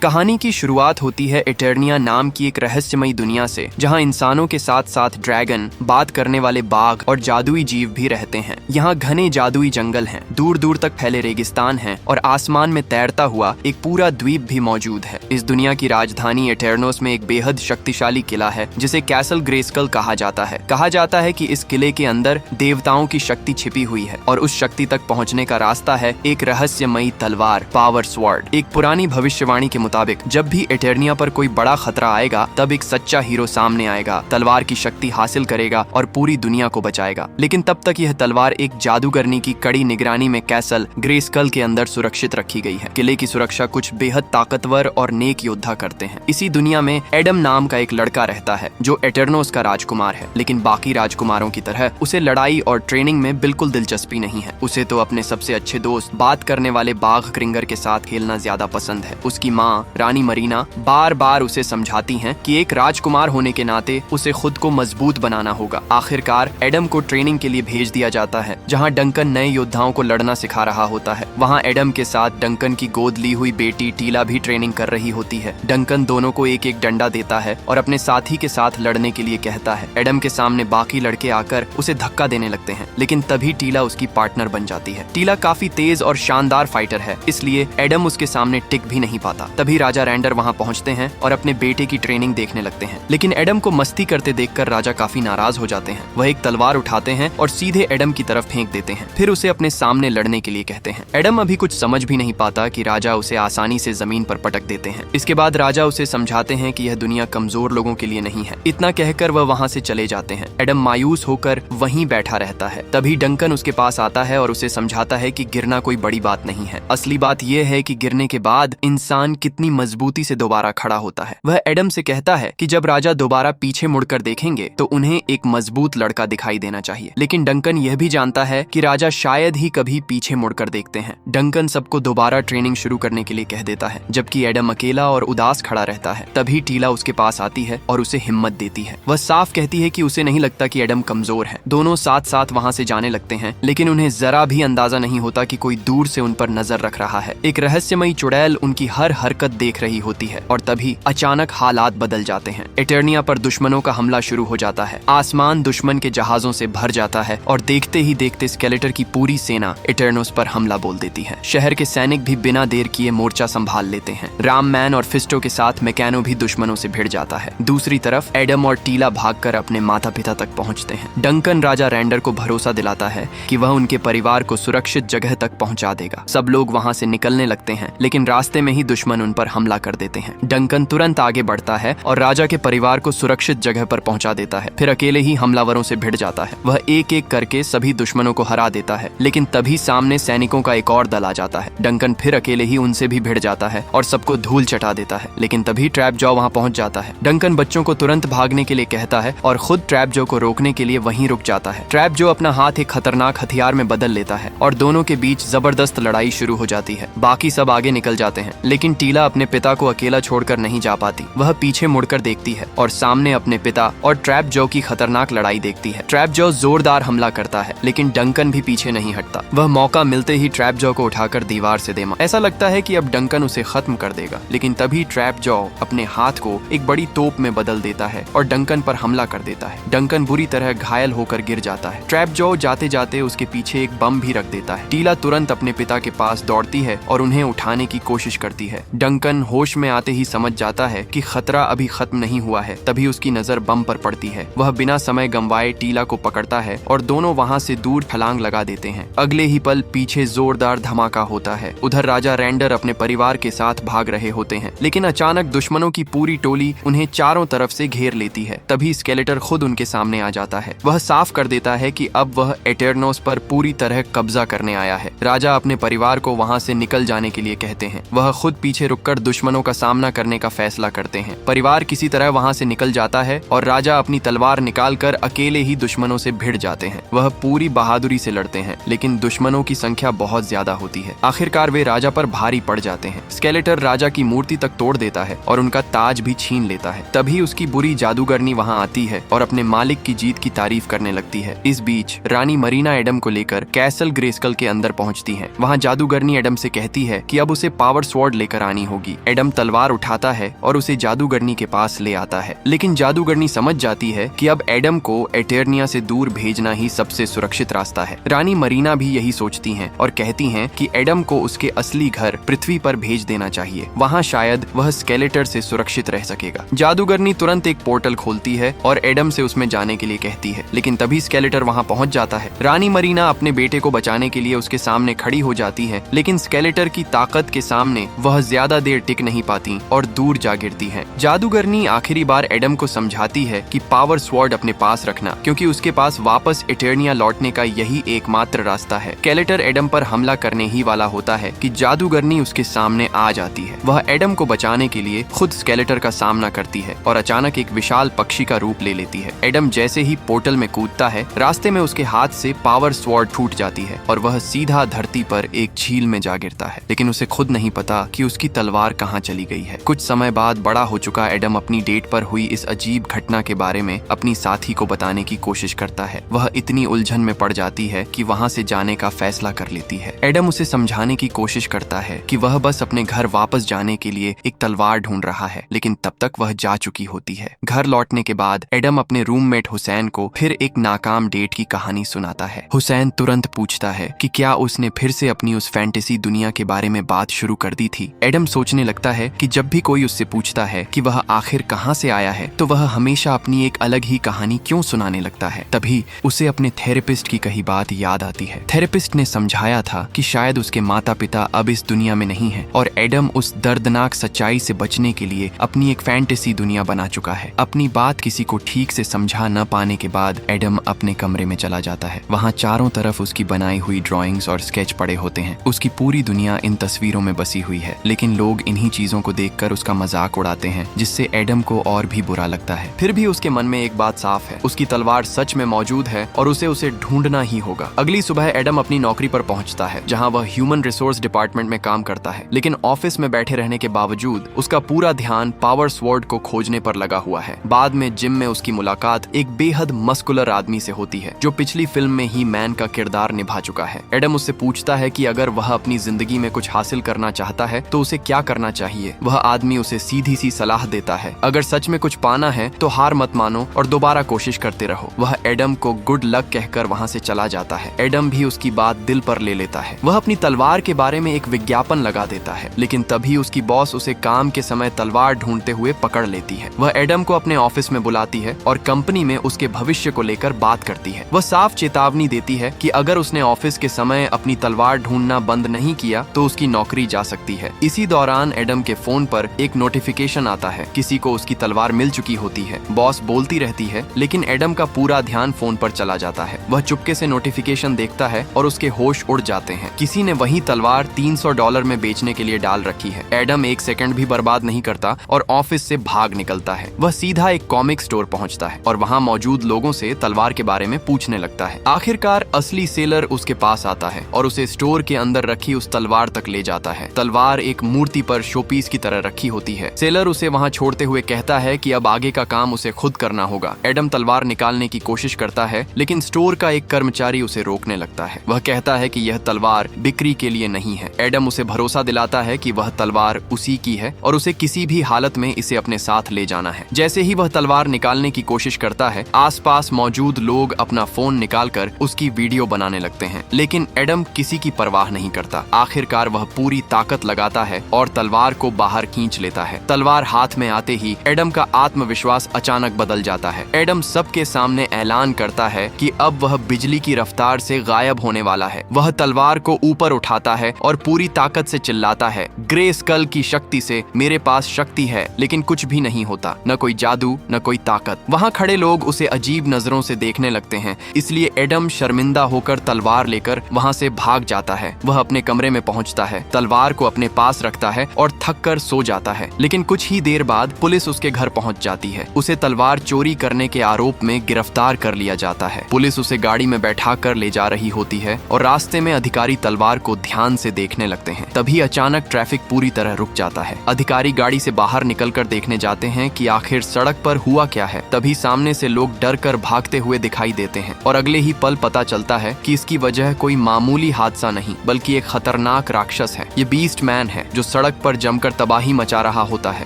कहानी की शुरुआत होती है इटर्निया नाम की एक रहस्यमयी दुनिया से, जहां इंसानों के साथ साथ ड्रैगन, बात करने वाले बाघ और जादुई जीव भी रहते हैं। यहाँ घने जादुई जंगल हैं, दूर दूर तक फैले रेगिस्तान हैं और आसमान में तैरता हुआ एक पूरा द्वीप भी मौजूद है। इस दुनिया की राजधानी एटर्नोस में एक बेहद शक्तिशाली किला है जिसे कैसल ग्रेस्कल कहा जाता है। कहा जाता है कि इस किले के अंदर देवताओं की शक्ति छिपी हुई है और उस शक्ति तक पहुँचने का रास्ता है एक रहस्यमयी तलवार, पावर स्वॉर्ड। एक पुरानी भविष्यवाणी के मुताबिक जब भी एटर्निया पर कोई बड़ा खतरा आएगा तब एक सच्चा हीरो सामने आएगा, तलवार की शक्ति हासिल करेगा और पूरी दुनिया को बचाएगा। लेकिन तब तक यह तलवार एक जादूगरनी की कड़ी निगरानी में कैसल ग्रेस्कल के अंदर सुरक्षित रखी गई है। किले की सुरक्षा कुछ बेहद ताकतवर और नेक योद्धा करते हैं। इसी दुनिया में एडम नाम का एक लड़का रहता है जो एटर्नोस का राजकुमार है, लेकिन बाकी राजकुमारों की तरह उसे लड़ाई और ट्रेनिंग में बिल्कुल दिलचस्पी नहीं है। उसे तो अपने सबसे अच्छे दोस्त, बात करने वाले बाघ क्रिंगर के साथ खेलना ज्यादा पसंद है। उसकी माँ रानी मरीना बार बार उसे समझाती हैं कि एक राजकुमार होने के नाते उसे खुद को मजबूत बनाना होगा। आखिरकार एडम को ट्रेनिंग के लिए भेज दिया जाता है, जहां डंकन नए योद्धाओं को लड़ना सिखा रहा होता है। वहां एडम के साथ डंकन की गोद ली हुई बेटी टीला भी ट्रेनिंग कर रही होती है। डंकन दोनों को एक एक डंडा देता है और अपने साथी के साथ लड़ने के लिए कहता है। एडम के सामने बाकी लड़के आकर उसे धक्का देने लगते हैं, लेकिन तभी टीला उसकी पार्टनर बन जाती है। टीला काफी तेज और शानदार फाइटर है, इसलिए एडम उसके सामने टिक भी नहीं पाता। तभी राजा रैंडर वहां पहुंचते हैं और अपने बेटे की ट्रेनिंग देखने लगते हैं, लेकिन एडम को मस्ती करते देखकर राजा काफी नाराज हो जाते हैं। वह एक तलवार उठाते हैं और सीधे एडम की तरफ फेंक देते हैं, फिर उसे अपने सामने लड़ने के लिए कहते हैं। एडम अभी कुछ समझ भी नहीं पाता कि राजा उसे आसानी से जमीन पर पटक देते हैं। इसके बाद राजा उसे समझाते हैं कि यह दुनिया कमजोर लोगों के लिए नहीं है। इतना कहकर वह वहां से चले जाते हैं। एडम मायूस होकर वहीं बैठा रहता है। तभी डंकन उसके पास आता है और उसे समझाता है कि गिरना कोई बड़ी बात नहीं है। असली बात यह है कि गिरने के बाद इंसान कितनी मजबूती से दोबारा खड़ा होता है। वह एडम से कहता है कि जब राजा दोबारा पीछे मुड़कर देखेंगे तो उन्हें एक मजबूत लड़का दिखाई देना चाहिए, लेकिन डंकन यह भी जानता है कि राजा शायद ही कभी पीछे मुड़कर देखते हैं। डंकन सबको दोबारा ट्रेनिंग शुरू करने के लिए कह देता है, जबकि एडम अकेला और उदास खड़ा रहता है। तभी टीला उसके पास आती है और उसे हिम्मत देती है। वह साफ कहती है कि उसे नहीं लगता कि एडम कमजोर है। दोनों साथ साथ वहां से जाने लगते हैं, लेकिन उन्हें जरा भी अंदाजा नहीं होता कि कोई दूर से उन पर नजर रख रहा है। एक रहस्यमयी चुड़ैल उनकी हर हरकत देख रही होती है और तभी अचानक हालात बदल जाते हैं। एटर्निया पर दुश्मनों का हमला शुरू हो जाता है। आसमान दुश्मन के जहाजों से भर जाता है और देखते ही देखते स्केलेटर की पूरी सेना एटर्नोस पर हमला बोल देती है। शहर के सैनिक भी बिना देर किए मोर्चा संभाल लेते हैं। राम मैन और फिस्टो के साथ मैकेनो भी दुश्मनों से भिड़ जाता है। दूसरी तरफ एडम और टीला भागकर अपने माता पिता तक पहुंचते हैं। डंकन राजा रैंडर को भरोसा दिलाता है कि वह उनके परिवार को सुरक्षित जगह तक पहुंचा देगा। सब लोग वहां से निकलने लगते हैं, लेकिन रास्ते में ही दुश्मन उन पर हमला कर देते हैं। डंकन तुरंत आगे बढ़ता है और राजा के परिवार को सुरक्षित जगह पर पहुंचा देता है। फिर अकेले ही हमलावरों से भिड़ जाता है। वह एक एक करके सभी दुश्मनों को हरा देता है, लेकिन तभी सामने सैनिकों का एक और दल आ जाता है। डंकन फिर अकेले ही उनसे भी भिड़ जाता है और सबको धूल चटा देता है, लेकिन तभी ट्रैप जॉ वहां पहुंच जाता है। डंकन बच्चों को तुरंत भागने के लिए कहता है और खुद ट्रैप जॉ को रोकने के लिए वहीं रुक जाता है। ट्रैप जॉ अपना हाथ एक खतरनाक हथियार में बदल लेता है और दोनों के बीच जबरदस्त लड़ाई शुरू हो जाती है। बाकी सब आगे निकल जाते हैं, लेकिन टीला अपने पिता को अकेला छोड़कर नहीं जा पाती। वह पीछे मुड़कर देखती है और सामने अपने पिता और ट्रैप जॉ की खतरनाक लड़ाई देखती है। ट्रैप जॉ जोरदार हमला करता है, लेकिन डंकन भी पीछे नहीं हटता। वह मौका मिलते ही ट्रैप जॉ को उठाकर दीवार से दे मारा। ऐसा लगता है कि अब डंकन उसे खत्म कर देगा, लेकिन तभी ट्रैप जॉ अपने हाथ को एक बड़ी तोप में बदल देता है और डंकन पर हमला कर देता है। डंकन बुरी तरह घायल होकर गिर जाता है। ट्रैप जॉ जाते जाते उसके पीछे एक बम भी रख देता है। टीला तुरंत अपने पिता के पास दौड़ती है और उन्हें उठाने की कोशिश करती है। डंकन होश में आते ही समझ जाता है कि खतरा अभी खत्म नहीं हुआ है। तभी उसकी नजर बम पर पड़ती है। वह बिना समय गंवाए टीला को पकड़ता है और दोनों वहां से दूर छलांग लगा देते हैं। अगले ही पल पीछे जोरदार धमाका होता है। उधर राजा रैंडर अपने परिवार के साथ भाग रहे होते हैं, लेकिन अचानक दुश्मनों की पूरी टोली उन्हें चारों तरफ से घेर लेती है। तभी स्केलेटर खुद उनके सामने आ जाता है। वह साफ कर देता है कि अब वह एटर्नोस पर पूरी तरह कब्जा करने आया है। राजा अपने परिवार को वहां से निकल जाने के लिए कहते हैं। वह खुद पीछे रुककर दुश्मनों का सामना करने का फैसला करते हैं। परिवार किसी तरह वहां से निकल जाता है और राजा अपनी तलवार निकालकर अकेले ही दुश्मनों से भिड़ जाते हैं। वह पूरी बहादुरी से लड़ते हैं, लेकिन दुश्मनों की संख्या बहुत ज्यादा होती है। आखिरकार वे राजा पर भारी पड़ जाते हैं। स्केलेटर राजा की मूर्ति तक तोड़ देता है और उनका ताज भी छीन लेता है। तभी उसकी बुरी जादूगरनी वहां आती है और अपने मालिक की जीत की तारीफ करने लगती है। इस बीच रानी मरीना एडम को लेकर कैसल ग्रेस्कल के अंदर पहुंचती है। वहां जादूगरनी एडम से कहती है कि अब उसे पावर स्वॉर्ड लेकर आनी होगी। एडम तलवार उठाता है और उसे जादूगरनी के पास ले आता है, लेकिन जादूगरनी समझ जाती है कि अब एडम को एटर्निया से दूर भेजना ही सबसे सुरक्षित रास्ता है। रानी मरीना भी यही सोचती हैं और कहती हैं कि एडम को उसके असली घर पृथ्वी पर भेज देना चाहिए, वहाँ शायद वह स्केलेटर से सुरक्षित रह सकेगा। जादूगरनी तुरंत एक पोर्टल खोलती है और एडम से उसमें जाने के लिए कहती है, लेकिन तभी स्केलेटर वहाँ पहुँच जाता है। रानी मरीना अपने बेटे को बचाने के लिए उसके सामने खड़ी हो जाती है, लेकिन स्केलेटर की ताकत के सामने वह ज्यादा देर टिक नहीं पाती और दूर जा गिरती है। जादूगरनी आखिरी बार एडम को समझाती है कि पावर स्वॉर्ड अपने पास रखना, क्योंकि उसके पास वापस एटर्निया लौटने का यही एकमात्र रास्ता है। स्केलेटर एडम पर हमला करने ही वाला होता है कि जादूगरनी उसके सामने आ जाती है। वह एडम को बचाने के लिए खुद स्केलेटर का सामना करती है और अचानक एक विशाल पक्षी का रूप ले लेती है। एडम जैसे ही पोर्टल में कूदता है, रास्ते में उसके हाथ से पावर स्वॉर्ड टूट जाती है और वह सीधा धरती पर एक झील में जा गिरता है, लेकिन उसे खुद नहीं पता कि उसकी तलवार कहाँ चली गई है। कुछ समय बाद बड़ा हो चुका एडम अपनी डेट पर हुई इस अजीब घटना के बारे में अपनी साथी को बताने की कोशिश करता है। वह इतनी उलझन में पड़ जाती है कि वहाँ से जाने का फैसला कर लेती है। एडम उसे समझाने की कोशिश करता है कि वह बस अपने घर वापस जाने के लिए एक तलवार ढूंढ रहा है, लेकिन तब तक वह जा चुकी होती है। घर लौटने के बाद एडम अपने रूममेट हुसैन को फिर एक नाकाम डेट की कहानी सुनाता है। हुसैन तुरंत पूछता है कि क्या उसने फिर से अपनी उस फैंटेसी दुनिया के बारे में बात शुरू कर दी थी। एडम सोचने लगता है कि जब भी कोई उससे पूछता है कि वह आखिर कहाँ से आया है, तो वह हमेशा अपनी एक अलग ही कहानी क्यों सुनाने लगता है। तभी उसे अपने थेरेपिस्ट की कही बात याद आती है। थेरेपिस्ट ने समझाया था कि शायद उसके माता पिता अब इस दुनिया में नहीं है और एडम उस दर्दनाक सच्चाई से बचने के लिए अपनी एक फैंटेसी दुनिया बना चुका है। अपनी बात किसी को ठीक से समझा न पाने के बाद एडम अपने कमरे में चला जाता है। वहाँ चारों तरफ उसकी बनाई हुई ड्राइंग्स और स्केच पड़े होते हैं। उसकी पूरी दुनिया इन तस्वीरों में बसी हुई है, लेकिन लोग इन्हीं चीजों को देखकर उसका मजाक उड़ाते हैं, जिससे एडम को और भी बुरा लगता है। फिर भी उसके मन में एक बात साफ है, उसकी तलवार सच में मौजूद है और उसे ढूंढना ही होगा। अगली सुबह एडम अपनी नौकरी पर पहुंचता है, जहां वह ह्यूमन रिसोर्स डिपार्टमेंट में काम करता है, लेकिन ऑफिस में बैठे रहने के बावजूद उसका पूरा ध्यान पावर स्वॉर्ड को खोजने पर लगा हुआ है। बाद में जिम में उसकी मुलाकात एक बेहद मस्कुलर आदमी से होती है, जो पिछली फिल्म में ही मैन का किरदार निभा चुका है। एडम उससे पूछता है कि अगर वह अपनी जिंदगी में कुछ हासिल करना चाहता है तो उसे क्या करना चाहिए। वह आदमी उसे सीधी सी सलाह देता है, अगर सच में कुछ पाना है तो हार मत मानो और दोबारा कोशिश करते रहो। वह एडम को गुड लक कहकर वहाँ से चला जाता है। एडम भी उसकी बात दिल पर ले लेता है। वह अपनी तलवार के बारे में एक विज्ञापन लगा देता है, लेकिन तभी उसकी बॉस उसे काम के समय तलवार ढूंढते हुए पकड़ लेती है। वह एडम को अपने ऑफिस में बुलाती है और कंपनी में उसके भविष्य को लेकर बात करती है। वह साफ चेतावनी देती है कि अगर उसने ऑफिस के समय अपनी तलवार ढूंढना बंद नहीं किया तो उसकी नौकरी जा सकती है। इसी दौरान एडम के फोन पर एक नोटिफिकेशन आता है, किसी को उसकी तलवार मिल चुकी होती है। बॉस बोलती रहती है, लेकिन एडम का पूरा ध्यान फोन पर चला जाता है। वह चुपके से नोटिफिकेशन देखता है और उसके होश उड़ जाते हैं। किसी ने वही तलवार $300 में बेचने के लिए डाल रखी है। एडम एक सेकंड भी बर्बाद नहीं करता और ऑफिस से भाग निकलता है। वह सीधा एक कॉमिक स्टोर पहुंचता है और वहां मौजूद लोगों से तलवार के बारे में पूछने लगता है। आखिरकार असली सेलर उसके पास आता है और उसे स्टोर के अंदर रखी उस तलवार तक ले जाता है। तलवार एक मूर्ति पर शोपीस की तरह रखी होती है। सेलर उसे वहां छोड़ते हुए कहता है कि अब आगे का काम उसे खुद करना होगा। एडम तलवार निकालने की कोशिश करता है, लेकिन स्टोर का एक कर्मचारी उसे रोकने लगता है। वह कहता है कि यह तलवार बिक्री के लिए नहीं है। एडम उसे भरोसा दिलाता है कि वह तलवार उसी की है और उसे किसी भी हालत में इसे अपने साथ ले जाना है। जैसे ही वह तलवार निकालने की कोशिश करता है, आसपास मौजूद लोग अपना फोन निकालकर उसकी वीडियो बनाने लगते हैं, लेकिन एडम किसी की परवाह नहीं करता। आखिरकार वह पूरी ताकत लगाता है और तलवार को बाहर खींच लेता है। तलवार हाथ में आते ही एडम का आत्मविश्वास अचानक बदल जाता है। एडम सबके सामने ऐलान करता है कि अब वह बिजली की रफ्तार से गायब होने वाला है। वह तलवार को ऊपर उठाता है और पूरी ताकत से चिल्लाता है, ग्रे स्कल की शक्ति से मेरे पास शक्ति है, लेकिन कुछ भी नहीं होता, न कोई जादू न कोई ताकत। वहाँ खड़े लोग उसे अजीब नजरों से देखने लगते हैं, इसलिए एडम शर्मिंदा होकर तलवार लेकर वहाँ से भाग जाता है। वह अपने कमरे में पहुँचता है, तलवार को अपने पास रखता है और थक कर सो जाता है। लेकिन कुछ ही देर बाद पुलिस उसके घर पहुँच जाती है। उसे तलवार चोरी करने के आरोप में गिरफ्तार कर लिया जाता है। पुलिस उसे गाड़ी में बैठा कर ले जा रही होती है और रास्ते में अधिकारी तलवार को ध्यान से देखने लगते हैं। तभी अचानक ट्रैफिक पूरी तरह रुक जाता है। अधिकारी गाड़ी से बाहर निकलकर देखने जाते हैं कि आखिर सड़क पर हुआ क्या है। तभी सामने से लोग डर कर भागते हुए दिखाई देते हैं और अगले ही पल पता चलता है कि इसकी वजह कोई मामूली हादसा नहीं बल्कि एक खतरनाक राक्षस है। ये बीस्ट मैन है जो सड़क पर जमकर तबाही मचा रहा होता है।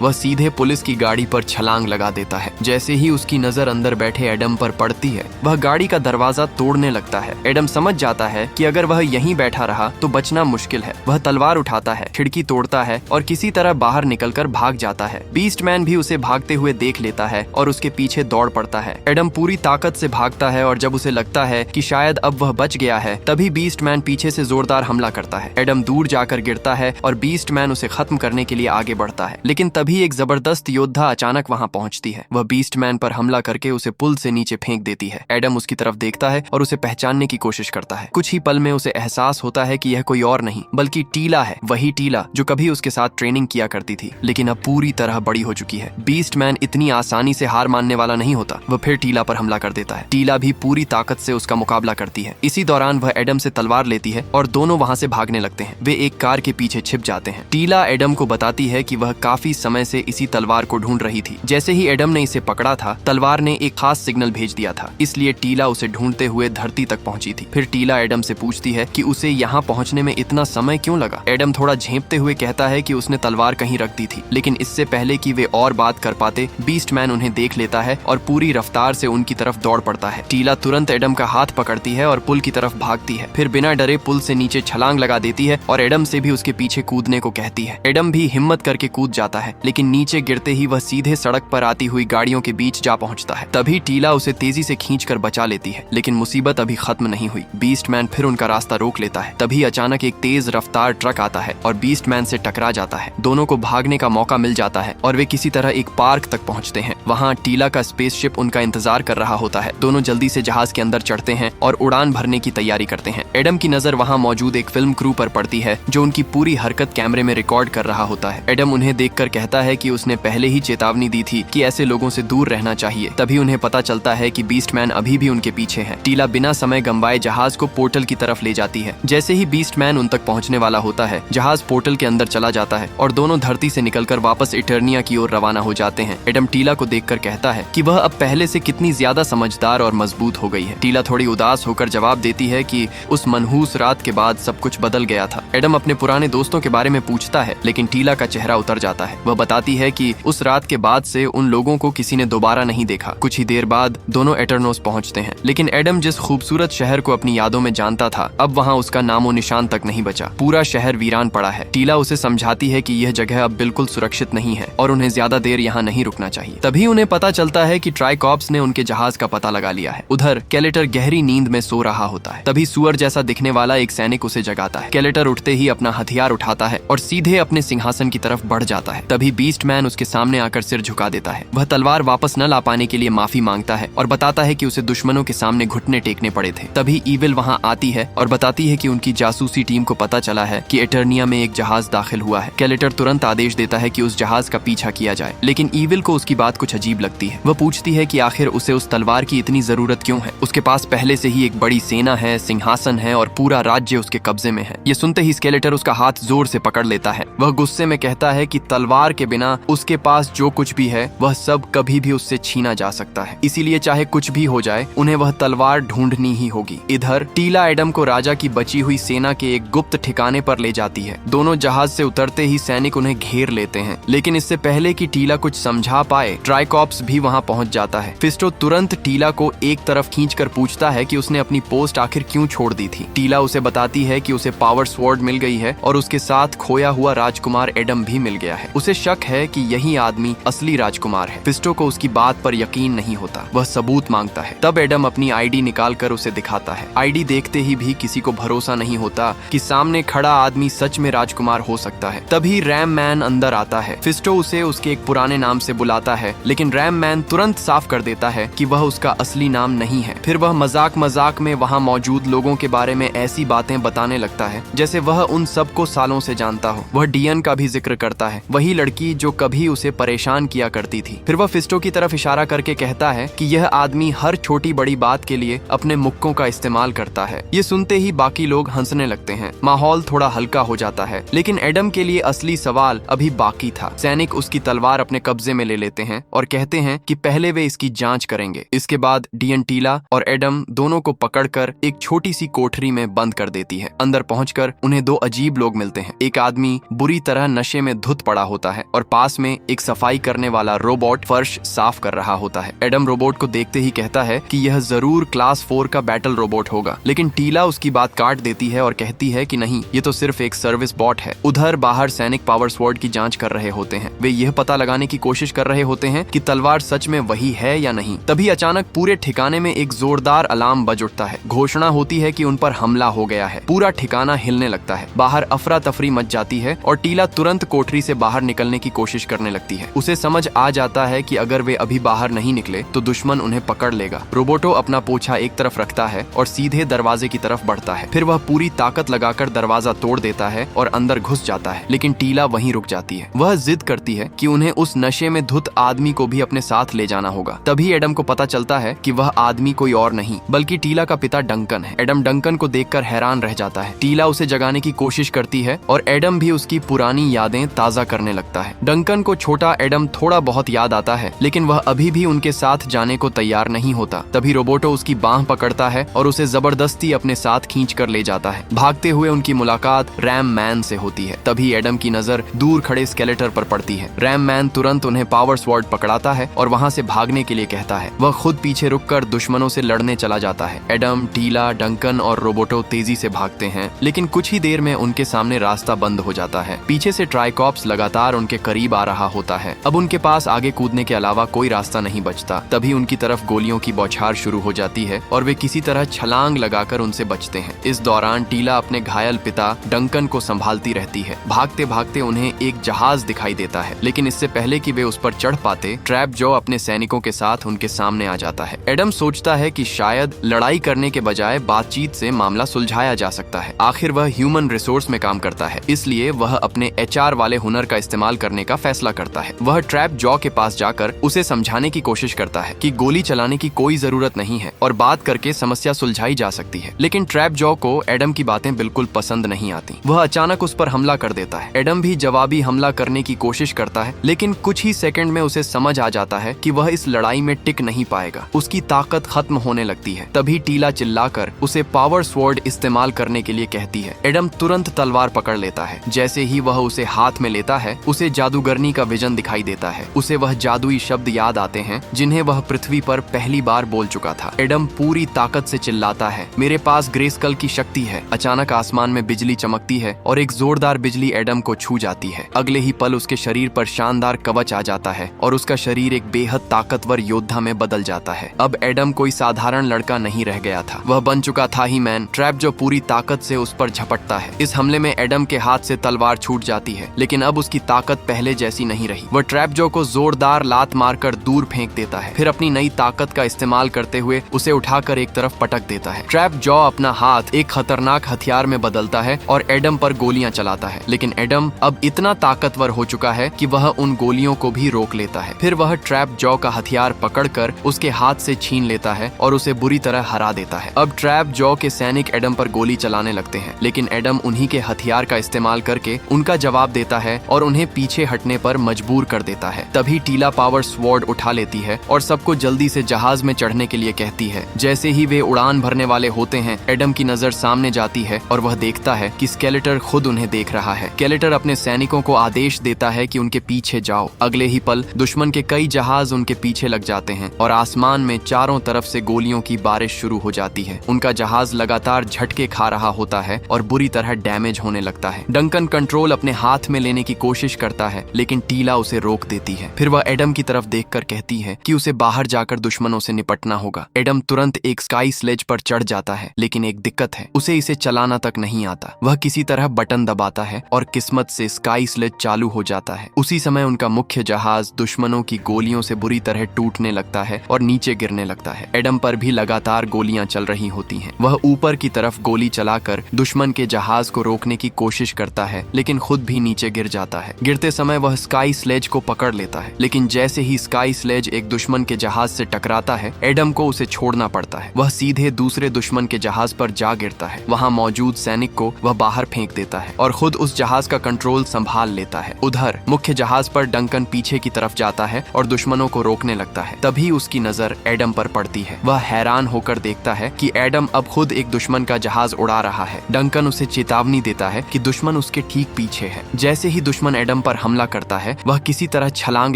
वह सीधे पुलिस की गाड़ी पर छलांग लगा देता है। जैसे ही उसकी नजर अंदर बैठे एडम पर पड़ती है, वह गाड़ी का दरवाजा तोड़ने लगता है। एडम समझ जाता है कि अगर वह यहीं बैठा रहा तो बचना मुश्किल है। वह तलवार उठाता है, खिड़की तोड़ता है और किसी तरह बाहर निकलकर भाग जाता है। बीस्टमैन भी उसे भागते हुए देख लेता है और उसके पीछे दौड़ पड़ता है। एडम पूरी ताकत से भागता है और जब उसे लगता है कि शायद अब वह बच गया है, तभी बीस्टमैन पीछे से जोरदार हमला करता है। एडम दूर जाकर गिरता है और बीस्टमैन उसे खत्म करने के लिए आगे बढ़ता है, लेकिन तभी एक जबरदस्त योद्धा अचानक वहां पहुंचती है। वह बीस्टमैन पर हमला करके उसे पुल से नीचे फेंक देती है। एडम उसकी तरफ देखता है और उसे पहचानने की कोशिश करता है। कुछ ही पल में उसे एहसास होता है कि यह कोई और नहीं बल्कि टीला है, वही टीला जो कभी उसके साथ ट्रेनिंग किया करती थी, लेकिन अब पूरी तरह बड़ी हो चुकी है। बीस्टमैन इतनी आसानी से हार मानने वाला नहीं होता। वह फिर टीला पर हमला कर देता है। टीला भी पूरी ताकत से उसका मुकाबला करती है। इसी दौरान वह एडम से तलवार लेती है और दोनों वहां से भागने लगते हैं। वे एक कार के पीछे छिप जाते हैं। टीला एडम को बताती है कि वह काफी समय से इसी तलवार को ढूंढ रही थी। जैसे ही एडम ने इसे पकड़ा था, तलवार ने एक खास सिग्नल भेज दिया था, इसलिए टीला उसे ढूंढते हुए धरती तक पहुंची थी। फिर टीला एडम से पूछती है कि उसे यहाँ पहुंचने में इतना समय क्यों लगा। एडम थोड़ा झेंपते हुए कहता है कि उसने तलवार कहीं रख दी थी, लेकिन इससे पहले कि वे और बात कर पाते, बीस्टमैन उन्हें देख लेता है और पूरी रफ्तार से उनकी तरफ दौड़ पड़ता है। टीला तुरंत एडम का हाथ पकड़ती है और पुल की तरफ भागती है। फिर बिना डरे पुल से नीचे छलांग लगा देती है और एडम से भी उसके पीछे कूदने को कहती है। एडम भी हिम्मत करके कूद जाता है, लेकिन नीचे गिरते ही वह सीधे सड़क पर आती हुई गाड़ियों के बीच जा पहुंचता है। तभी टीला उसे तेजी से खींचकर बचा लेती है, लेकिन मुसीबत अभी खत्म नहीं हुई। बीस्टमैन फिर उनका रास्ता रोक लेता है। तभी अचानक एक तेज रफ्तार ट्रक आता है और बीस्टमैन से टकरा जाता है। दोनों को भागने का मौका मिल जाता है और वे किसी तरह एक पार्क तक पहुंचते हैं। वहां टीला का स्पेसशिप उनका इंतजार कर रहा होता है। दोनों जल्दी से जहाज के अंदर चढ़ते हैं और उड़ान भरने की तैयारी करते हैं। एडम की नजर वहां मौजूद एक फिल्म क्रू पर पड़ती है जो उनकी पूरी हरकत कैमरे में रिकॉर्ड कर रहा होता है। एडम उन्हें देखकर कहता है कि उसने पहले ही चेतावनी दी थी कि ऐसे लोगों से दूर रहना चाहिए। तभी उन्हें पता चलता है कि बीस्टमैन अभी भी उनके पीछे है। टीला बिना समय गंवाए जहाज को पोर्टल की तरफ ले जाती है। जैसे ही बीस्टमैन उन तक पहुंचने वाला होता है, जहाज पोर्टल के अंदर चला जाता है और दोनों धरती से निकलकर वापस इटर्निया की ओर रवाना हो जाते हैं। एडम टीला को देखकर कहता है कि वह अब पहले से कितनी ज्यादा समझदार और मजबूत हो गई है। टीला थोड़ी उदास होकर जवाब देती है कि उस मनहूस रात के बाद सब कुछ बदल गया था। एडम अपने पुराने दोस्तों के बारे में पूछता है, लेकिन टीला का चेहरा उतर जाता है। वह बताती है कि उस रात के बाद से उन लोगों को किसी ने दोबारा नहीं देखा। कुछ ही देर बाद दोनों एटर्नोस पहुंचते हैं, लेकिन एडम जिस खूबसूरत शहर को अपनी यादों में जानता था, अब वहां उसका नामो निशान तक नहीं बचा। पूरा शहर वीरान पड़ा है। टीला उसे समझाती है कि यह जगह अब बिल्कुल सुरक्षित नहीं है और उन्हें ज्यादा देर यहाँ नहीं रुकना चाहिए। तभी उन्हें पता चलता है कि ट्राइकॉप्स ने उनके जहाज का पता लगा लिया है। उधर केलेटर गहरी नींद में सो रहा होता है। तभी सुअर जैसा दिखने वाला एक सैनिक उसे जगाता है। केलेटर उठते ही अपना हथियार उठाता है और सीधे अपने सिंहासन की तरफ बढ़ जाता है। तभी बीस्टमैन उसके सामने आकर सिर झुका देता है। वह तलवार वापस न ला पाने के लिए माफी मांगता है और बताता है कि उसे दुश्मनों के सामने घुटने टेकने पड़े थे। तभी ईविल वहां आती है और बताती है कि उनकी जासूसी टीम को पता चला है कि एटर्निया में एक जहाज दाखिल हुआ है। केलेटर तुरंत आदेश देता है कि उस जहाज का पीछा किया जाए, लेकिन ईविल को उसकी बात कुछ अजीब लगती है। वह पूछती है कि आखिर उसे उस तलवार की इतनी जरूरत क्यों है। उसके पास पहले से ही एक बड़ी सेना है, सिंहासन है और पूरा राज्य उसके कब्जे में है। ये सुनते ही स्केलेटर उसका हाथ जोर से पकड़ लेता है। वह गुस्से में कहता है कि तलवार के बिना उसके पास जो कुछ भी है वह सब कभी भी उससे छीना जा सकता है, इसीलिए चाहे कुछ भी हो जाए उन्हें वह तलवार ढूंढनी ही होगी। इधर टीला एडम को राजा की बची हुई सेना के एक गुप्त ठिकाने पर ले जाती है। दोनों जहाज से उतरते ही सैनिक उन्हें घेर लेते हैं, लेकिन इससे पहले कि टीला कुछ समझा पाए, ट्राइकॉप्स भी वहां पहुंच जाता है। फिस्टो तुरंत टीला को एक तरफ खींचकर पूछता है कि उसने अपनी पोस्ट आखिर क्यों छोड़ दी थी। टीला उसे बताती है कि उसे पावर स्वॉर्ड मिल गई है और उसके साथ खोया हुआ राजकुमार एडम भी मिल गया है। उसे शक है कि यही आदमी असली राजकुमार है। फिस्टो को उसकी बात पर यकीन नहीं होता। वह सबूत मांगता है। तब एडम अपनी आईडी निकालकर उसे दिखाता है। आईडी देखते ही भी किसी को भरोसा नहीं होता कि सामने खड़ा आदमी सच में राजकुमार हो सकता है। तभी रैम मैन अंदर आता है। फिस्टो उसे उसके एक पुराने नाम से बुलाता है, लेकिन रैम मैन तुरंत साफ कर देता है कि वह उसका असली नाम नहीं है। फिर वह मजाक मजाक में वहां मौजूद लोगों के बारे में ऐसी बातें बताने लगता है जैसे वह उन सबको सालों से जानता हो। वह डियन का भी जिक्र करता है, वही लड़की जो कभी उसे परेशान किया करती थी। फिर वह फिस्टो की तरफ इशारा करके कहता है कि यह आदमी हर छोटी बड़ी बात के लिए अपने मुक्कों का इस्तेमाल करता है। ये सुनते ही बाकी लोग हंसने लगते हैं। माहौल थोड़ा हल्का हो जाता है, लेकिन एडम के लिए असली सवाल अभी बाकी था। सैनिक उसकी तलवार अपने कब्जे में ले लेते हैं और कहते हैं कि पहले वे इसकी जांच करेंगे। इसके बाद डियन टीला और एडम दोनों को पकड़कर एक छोटी सी कोठरी में बंद कर देती है। अंदर पहुंचकर उन्हें दो अजीब लोग मिलते हैं। एक आदमी आदमी बुरी तरह नशे में धुत पड़ा होता है और पास में एक सफाई करने वाला रोबोट फर्श साफ कर रहा होता है। एडम रोबोट को देखते ही कहता है कि यह जरूर क्लास 4 का बैटल रोबोट होगा, लेकिन टीला उसकी बात काट देती है और कहती है कि नहीं, ये तो सिर्फ एक सर्विस बॉट है। उधर बाहर सैनिक पावर स्वॉर्ड की जांच कर रहे होते हैं। वे यह पता लगाने की कोशिश कर रहे होते हैं कि तलवार सच में वही है या नहीं। तभी अचानक पूरे ठिकाने में एक जोरदार अलार्म बज उठता है। घोषणा होती है कि उन पर हमला हो गया है। पूरा ठिकाना हिलने लगता है। बाहर अफरा तफरी मच जाती है और टीला तुरंत कोठरी से बाहर निकलने की कोशिश करने लगती है। उसे समझ आ जाता है कि अगर वे अभी बाहर नहीं निकले तो दुश्मन उन्हें पकड़ लेगा। रोबोटो अपना पोछा एक तरफ रखता है और सीधे दरवाजे की तरफ बढ़ता है। फिर वह पूरी ताकत लगाकर दरवाजा तोड़ देता है और अंदर घुस जाता है, लेकिन टीला वहीं रुक जाती है। वह जिद करती है कि उन्हें उस नशे में धुत आदमी को भी अपने साथ ले जाना होगा। तभी एडम को पता चलता है कि वह आदमी कोई और नहीं बल्कि टीला का पिता डंकन है। एडम डंकन को देखकर हैरान रह जाता है। टीला उसे जगाने की कोशिश करती है और एडम भी उसकी पुरानी यादें ताजा करने लगता है। डंकन को छोटा एडम थोड़ा बहुत याद आता है, लेकिन वह अभी भी उनके साथ जाने को तैयार नहीं होता। तभी रोबोटो उसकी बांह पकड़ता है और उसे जबरदस्ती अपने साथ खींच कर ले जाता है। भागते हुए उनकी मुलाकात रैम मैन से होती है। तभी एडम की नजर दूर खड़े स्केलेटर पर पड़ती है। रैम मैन तुरंत उन्हें पावर स्वॉर्ड पकड़ाता है और वहां से भागने के लिए कहता है। वह खुद पीछे रुककर दुश्मनों से लड़ने चला जाता है। एडम, टीला, डंकन और रोबोटो तेजी से भागते हैं, लेकिन कुछ ही देर में उनके सामने रास्ता बंद हो जाता है। पीछे से ट्राइकॉप्स लगातार उनके करीब आ रहा होता है। अब उनके पास आगे कूदने के अलावा कोई रास्ता नहीं बचता। तभी उनकी तरफ गोलियों की बौछार शुरू हो जाती है और वे किसी तरह छलांग लगाकर उनसे बचते हैं। इस दौरान टीला अपने घायल पिता डंकन को संभालती रहती है। भागते भागते उन्हें एक जहाज दिखाई देता है, लेकिन इससे पहले कि वे उस पर चढ़ पाते, ट्रैप जो अपने सैनिकों के साथ उनके सामने आ जाता है। एडम सोचता है कि शायद लड़ाई करने के बजाय बातचीत से मामला सुलझाया जा सकता है। आखिर वह ह्यूमन रिसोर्स में काम करता है, इसलिए वह अपने HR वाले हुनर का इस्तेमाल करने का फैसला करता है। वह ट्रैप जॉ के पास जाकर उसे समझाने की कोशिश करता है कि गोली चलाने की कोई जरूरत नहीं है और बात करके समस्या सुलझाई जा सकती है। लेकिन ट्रैप जॉ को एडम की बातें बिल्कुल पसंद नहीं आती। वह अचानक उस पर हमला कर देता है। एडम भी जवाबी हमला करने की कोशिश करता है, लेकिन कुछ ही सेकंड में उसे समझ आ जाता है कि वह इस लड़ाई में टिक नहीं पाएगा। उसकी ताकत खत्म होने लगती है। तभी टीला चिल्लाकर उसे पावर स्वॉर्ड इस्तेमाल करने के लिए कहती है। एडम तुरंत तलवार पकड़ लेता है। जैसे ही वह उसे हाथ में लेता है, उसे जादूगरनी का विजन दिखाई देता है। उसे वह जादुई शब्द याद आते हैं जिन्हें वह पृथ्वी पर पहली बार बोल चुका था। एडम पूरी ताकत से चिल्लाता है, मेरे पास ग्रेस्कल की शक्ति है। अचानक आसमान में बिजली चमकती है और एक जोरदार बिजली एडम को छू जाती है। अगले ही पल उसके शरीर पर शानदार कवच आ जाता है और उसका शरीर एक बेहद ताकतवर योद्धा में बदल जाता है। अब एडम कोई साधारण लड़का नहीं रह गया था, वह बन चुका था ही मैन। ट्रैप जो पूरी ताकत से उस पर झपटता है। इस हमले में एडम के हाथ से तलवार छूट जाती है, लेकिन अब उसकी ताकत पहले जैसी नहीं रही। वह ट्रैप जो को जोरदार लात मारकर दूर फेंक देता है, फिर अपनी नई ताकत का इस्तेमाल करते हुए उसे उठाकर एक तरफ पटक देता है। ट्रैप जॉ अपना हाथ एक खतरनाक हथियार में बदलता है और एडम पर गोलियां चलाता है, लेकिन एडम अब इतना ताकतवर हो चुका है कि वह उन गोलियों को भी रोक लेता है। फिर वह ट्रैप जॉ का हथियार पकड़कर उसके हाथ से छीन लेता है और उसे बुरी तरह हरा देता है। अब ट्रैप जॉ के सैनिक एडम पर गोली चलाने लगते हैं, लेकिन एडम उन्हीं के हथियार का इस्तेमाल करके उनका जवाब देता है और उन्हें पीछे हटने पर मजबूर कर देता है। तभी टीला पावर स्वॉर्ड उठा लेती है और सबको जल्दी से जहाज में चढ़ने के लिए कहती है। जैसे ही वे उड़ान भरने वाले होते हैं, एडम की नजर सामने जाती है और वह देखता है कि स्केलेटर खुद उन्हें देख रहा है। स्केलेटर अपने सैनिकों को आदेश देता है कि उनके पीछे जाओ। अगले ही पल दुश्मन के कई जहाज उनके पीछे लग जाते हैं और आसमान में चारों तरफ से गोलियों की बारिश शुरू हो जाती है। उनका जहाज लगातार झटके खा रहा होता है और बुरी तरह डैमेज होने लगता है। डंकन कंट्रोल अपने हाथ में लेने की कोशिश करता है, लेकिन टीला उसे रोक देती है। फिर वह एडम की तरफ देखकर कहती है कि उसे बाहर जाकर दुश्मनों से निपटना होगा। एडम तुरंत एक स्काई स्लेज पर चढ़ जाता है, लेकिन एक दिक्कत है, उसे इसे चलाना तक नहीं आता। वह किसी तरह बटन दबाता है और किस्मत से स्काई स्लेज चालू हो जाता है। उसी समय उनका मुख्य जहाज दुश्मनों की गोलियों से बुरी तरह टूटने लगता है और नीचे गिरने लगता है। एडम पर भी लगातार गोलियां चल रही होती हैं। वह ऊपर की तरफ गोली चलाकर दुश्मन के जहाज को रोकने की कोशिश करता है, लेकिन खुद भी नीचे गिर जाता है। गिरते समय वह स्काई स्लेज को पकड़ लेता है, लेकिन जैसे ही स्काई स्लेज एक दुश्मन के जहाज से टकराता है, एडम को उसे छोड़ना पड़ता है। वह सीधे दूसरे दुश्मन के जहाज पर जा गिरता है। वहां मौजूद सैनिक को वह बाहर फेंक देता है और खुद उस जहाज का कंट्रोल संभाल लेता है। उधर मुख्य जहाज पर डंकन पीछे की तरफ जाता है और दुश्मनों को रोकने लगता है। तभी उसकी नजर एडम पर पड़ती है। वह हैरान होकर देखता है कि एडम अब खुद एक दुश्मन का जहाज उड़ा रहा है। डंकन उसे चेतावनी देता है कि दुश्मन उसके उसके ठीक पीछे है। जैसे ही दुश्मन एडम पर हमला करता है, वह किसी तरह छलांग